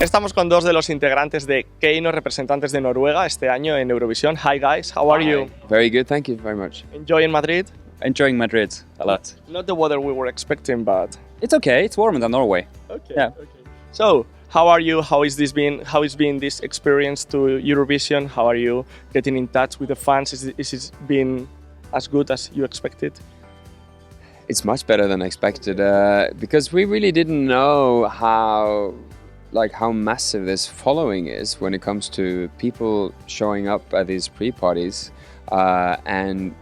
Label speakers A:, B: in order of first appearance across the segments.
A: Estamos con dos de los integrantes de KEiiNO, representantes de Noruega este año en Eurovisión. Hi guys, how are you?
B: Very good, thank you very much.
A: Enjoying Madrid?
C: Enjoying Madrid a lot.
A: Not the weather we were expecting, but...
C: It's okay, it's warmer than Norway.
A: Okay,
C: Yeah.
A: okay. So, how are you? How is this experience to Eurovision? How are you getting in touch with the fans? Is it been as good as you expected?
B: It's much better than expected because we really didn't know how massive this following is when it comes to people showing up at these pre-parties and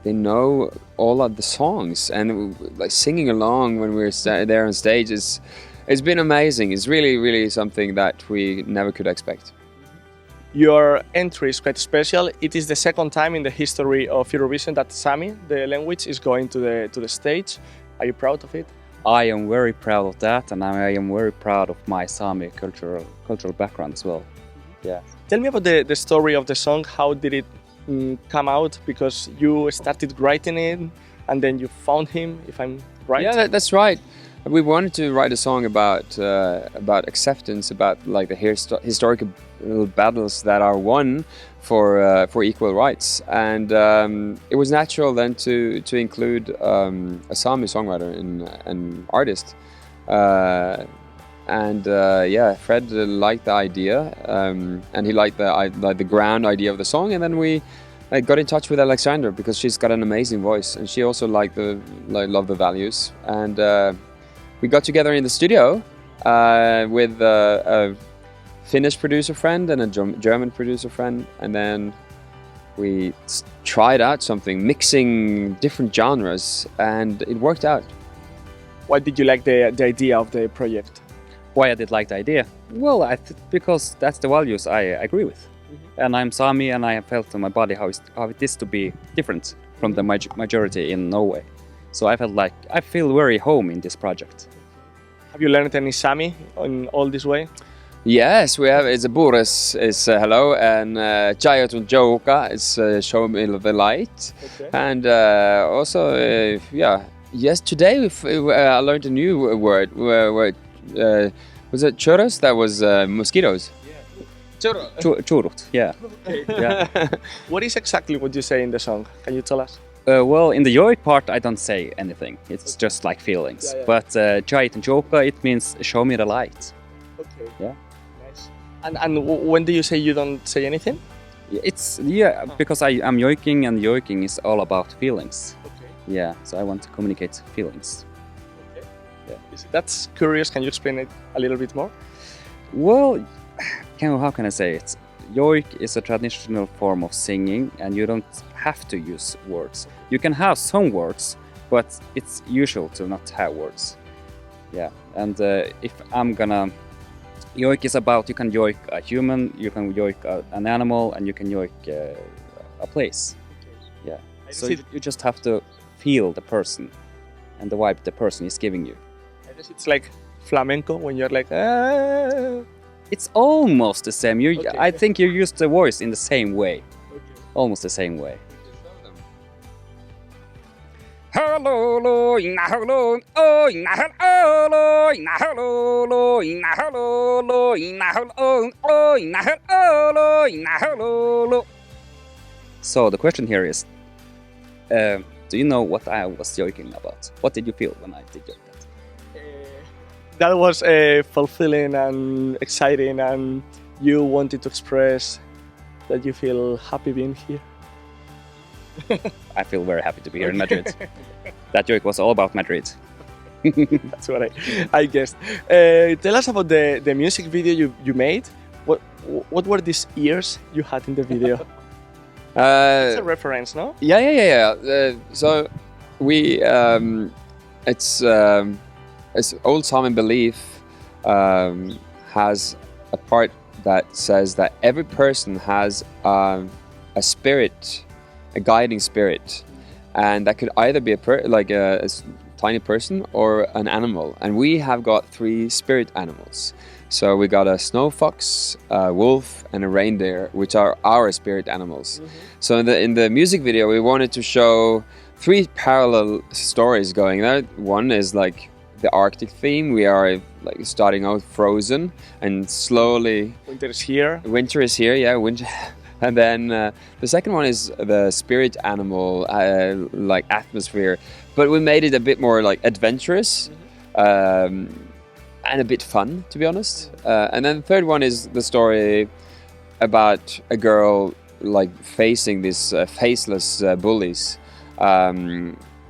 B: they know all of the songs and singing along when we're there on stage. It's been amazing. It's really something that we never could expect.
A: Your entry is quite special. It is the second time in the history of Eurovision that Sami, the language, is going to the stage. Are you proud of it?
C: I am very proud of that, and I am very proud of my Sami cultural background as well. Yeah.
A: Tell me about the story of the song. How did it come out? Because you started writing it, and then you found him, if I'm right?
B: Yeah, that's right. We wanted to write a song about acceptance, about the historical battles that are won for equal rights, and it was natural then to include a Sami songwriter and artist, Fred liked the idea, and he liked the ground idea of the song, and then we got in touch with Alexandra because she's got an amazing voice, and she also loved the values, and we got together in the studio with a Finnish producer friend and a German producer friend, and then we tried out something, mixing different genres, and it worked out.
A: Why did you like the idea of the project?
C: Why I did like the idea? Well, because that's the values I agree with. And I'm Sami, and I have felt in my body how it is to be different from the majority in Norway. So I felt I feel very home in this project.
A: Have you learned any Sami in all this way?
B: Yes, we have. It's a Boris is hello, and Jayat and Joka is show me the light,
A: Okay.
B: and also yes. Today I learned a new word. Was it churros? That was mosquitoes.
C: Churut, yeah.
A: Okay.
C: Yeah.
A: What is exactly what you say in the song? Can you tell us?
C: Well, in the yoik part, I don't say anything. It's just like feelings.
A: Yeah.
C: But Jayat and Joka, it means show me the light.
A: Okay.
C: Yeah.
A: Nice. And when do you say you don't say anything?
C: It's because I'm yoiking, and yoiking is all about feelings.
A: Okay.
C: Yeah, so I want to communicate feelings.
A: Okay.
C: Yeah.
A: That's curious. Can you explain it a little bit more?
C: Well, how can I say it? Yoik is a traditional form of singing, and you don't have to use words. You can have some words, but it's usual to not have words. Yeah, and if I'm gonna... Yoik is about, you can yoik a human, you can yoik an animal, and you can yoik a place.
A: Okay.
C: Yeah,
A: I
C: so
A: guess
C: you just have to feel the person and the vibe the person is giving you.
A: I guess it's like flamenco when you're like. Ah.
C: It's almost the same.
A: Okay.
C: I think you use the voice in the same way.
A: Okay.
C: Almost the same way. So the question here is, do you know what I was joking about? What did you feel when I did joke that?
A: That was fulfilling and exciting, and you wanted to express that you feel happy being here.
C: I feel very happy to be here in Madrid. That joke was all about Madrid.
A: That's what I guessed. Tell us about the music video you made. What were these ears you had in the video? It's a reference, no?
B: Yeah. So we it's old Sami belief has a part that says that every person has a spirit, a guiding spirit, and that could either be a tiny person or an animal. And we have got 3 spirit animals. So we got a snow fox, a wolf, and a reindeer, which are our spirit animals. Mm-hmm. So in the music video, we wanted to show 3 parallel stories going there. One is the Arctic theme. We are like starting out frozen and slowly.
A: Winter is here.
B: Winter is here, yeah. Winter, and then the second one is the spirit animal, like atmosphere. But we made it a bit more like adventurous, and a bit fun, to be honest. And then the third one is the story about a girl like facing these faceless bullies,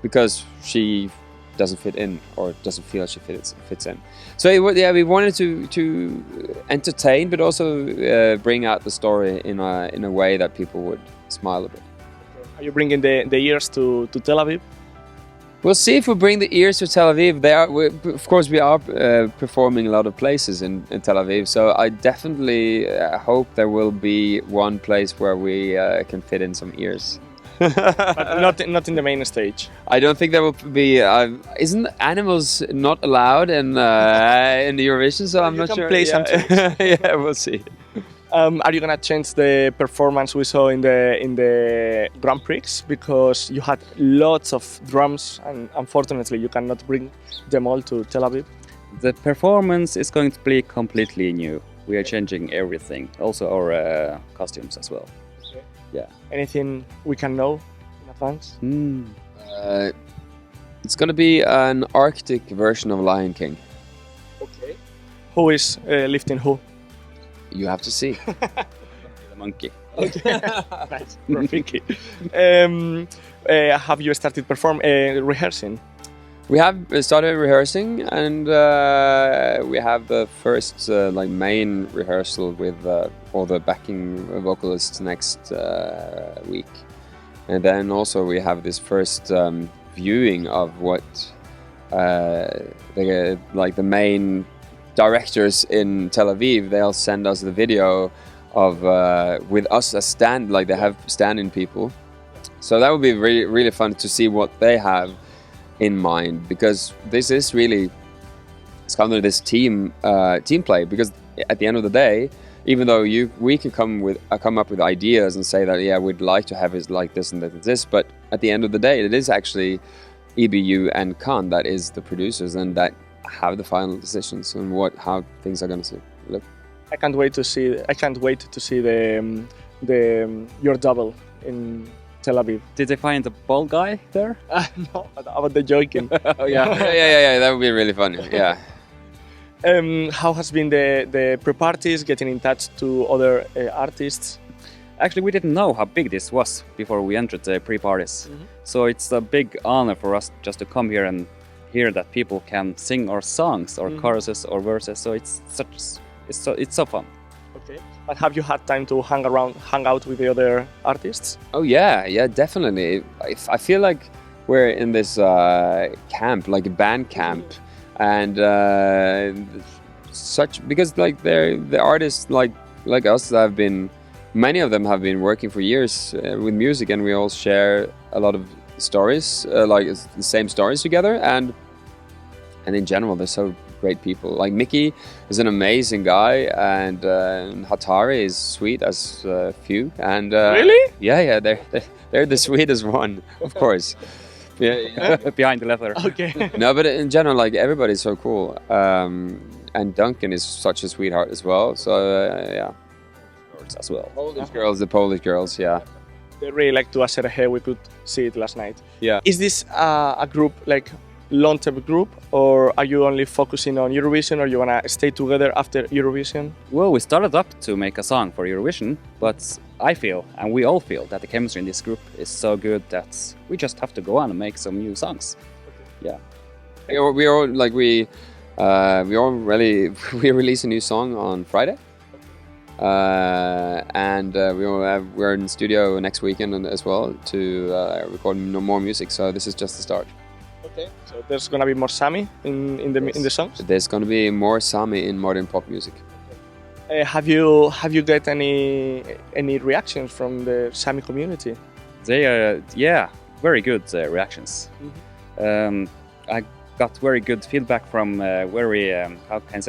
B: because she doesn't fit in or doesn't feel she fits in. So we wanted to entertain, but also bring out the story in a way that people would smile a bit.
A: Are you bringing the ears to Tel Aviv?
B: We'll see if we bring the ears to Tel Aviv. Of course, we are performing a lot of places in Tel Aviv. So I definitely hope there will be one place where we can fit in some ears.
A: But not in the main stage.
B: I don't think there will be. Isn't animals not allowed in the Eurovision? So I'm not sure.
A: Play some tunes.
B: Yeah, we'll see.
A: Are you gonna change the performance we saw in the Grand Prix, because you had lots of drums and unfortunately you cannot bring them all to Tel Aviv?
C: The performance is going to be completely new. We are changing everything, also our costumes as well.
A: Okay.
C: Yeah.
A: Anything we can know in advance?
B: It's going to be an Arctic version of Lion King.
A: Okay. Who is lifting who?
B: You have to see.
C: The monkey.
A: Okay. Nice. Perfect. Have you started rehearsing?
B: We have started rehearsing, and we have the first like main rehearsal with all the backing vocalists next week, and then also we have this first viewing of what the main directors in Tel Aviv. They'll send us the video of with us as they have stand-in people. So that would be really, really fun to see what they have in mind, because this is really, it's kind of this team play, because at the end of the day, even though we can come up with ideas and say that, yeah, we'd like to have it like this and this, but at the end of the day, it is actually EBU and Khan that is the producers and that have the final decisions on how things are going to look.
A: I can't wait to see the your double in Tel Aviv.
C: Did they find the bald guy there?
A: No, about the joking.
B: Oh yeah, that would be really funny. Yeah.
A: How has been the pre-parties, getting in touch to other artists?
C: Actually, we didn't know how big this was before we entered the pre-parties. Mm-hmm. So it's a big honor for us just to come here and hear that people can sing our songs or choruses or verses. So it's so fun.
A: Okay. But have you had time to hang out with the other artists?
B: Oh yeah, definitely. I feel like we're in this camp, like a band camp, and because like the artists like us that have been, many of them have been working for years with music, and we all share a lot of stories, like the same stories together, and in general they're so great people. Like Mickey is an amazing guy, and Hatari is sweet as few. And
A: really?
B: Yeah, they're the sweetest one, of course. Yeah.
C: Behind the leather.
A: Okay.
B: No, but in general, like everybody's so cool. And Duncan is such a sweetheart as well. So yeah.
C: As well.
B: The Polish girls, yeah.
A: They really like to será. We could see it last night.
B: Yeah.
A: Is this a group like long-term group, or are you only focusing on Eurovision, or you wanna stay together after Eurovision?
C: Well, we started up to make a song for Eurovision, but I feel, and we all feel, that the chemistry in this group is so good that we just have to go on and make some new songs. Okay. Yeah. We release a new song on Friday. And we're in the studio next weekend as well to record more music. So this is just the start.
A: Okay. So there's gonna be more Sami in the songs.
B: There's gonna be more Sami in modern pop music.
A: Have you got any reactions from the Sami community?
C: They are very good reactions. Mm-hmm. I got very good feedback from very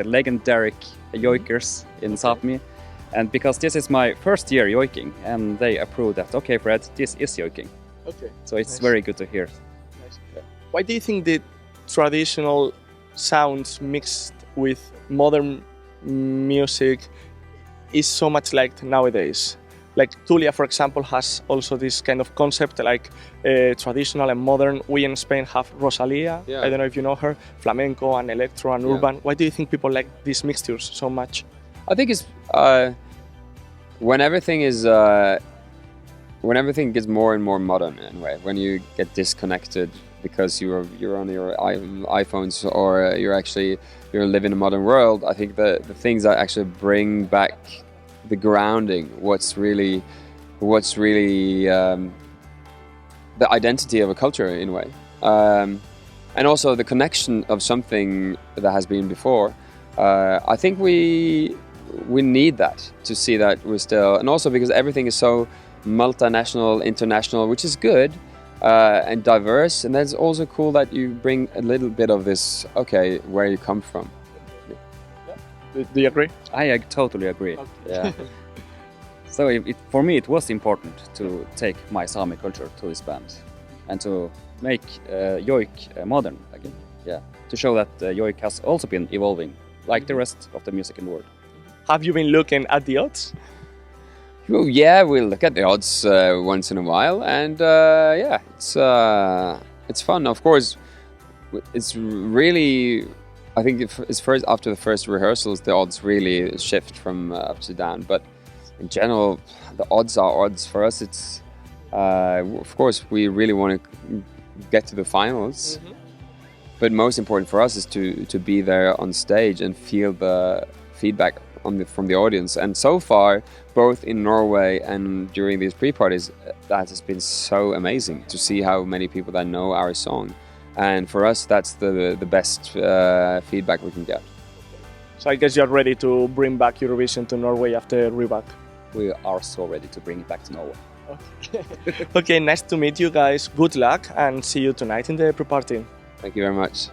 C: legendary yoikers in Sápmi. And because this is my first year yoiking, and they approved that, okay, Fred, this is yoiking.
A: Okay.
C: So it's very good to hear.
A: Nice. Why do you think the traditional sounds mixed with modern music is so much liked nowadays. Like Tulia, for example, has also this kind of concept, like traditional and modern. We in Spain have Rosalía,
B: Yeah.
A: I don't know if you know her, flamenco and electro and urban. Why do you think people like these mixtures so much?
B: I think it's when everything gets more and more modern in a way. When you get disconnected because you're on your iPhones or you're living in a modern world. I think the things that actually bring back the grounding, what's really the identity of a culture in a way, and also the connection of something that has been before. I think we need that to see that we're still, and also because everything is so multinational, international, which is good and diverse, and that's also cool that you bring a little bit of this, okay, where you come from.
A: Do you agree?
C: I totally agree.
A: Okay.
C: Yeah. So for me, it was important to take my Sami culture to this band and to make Joik modern again. Yeah, to show that Joik has also been evolving, like the rest of the music in the world.
A: Have you been looking at the odds?
B: Well, yeah, we'll look at the odds once in a while, and yeah, it's fun. Of course, it's really. I think it's first after the first rehearsals, the odds really shift from up to down. But in general, the odds are odds for us. It's of course we really want to get to the finals, but most important for us is to be there on stage and feel the feedback from the audience. And so far, both in Norway and during these pre-parties, that has been so amazing to see how many people that know our song. And for us, that's the best feedback we can get.
A: So I guess you're ready to bring back Eurovision to Norway after Reback.
C: We are so ready to bring it back to Norway.
A: Okay, nice to meet you guys. Good luck and see you tonight in the pre-party.
B: Thank you very much.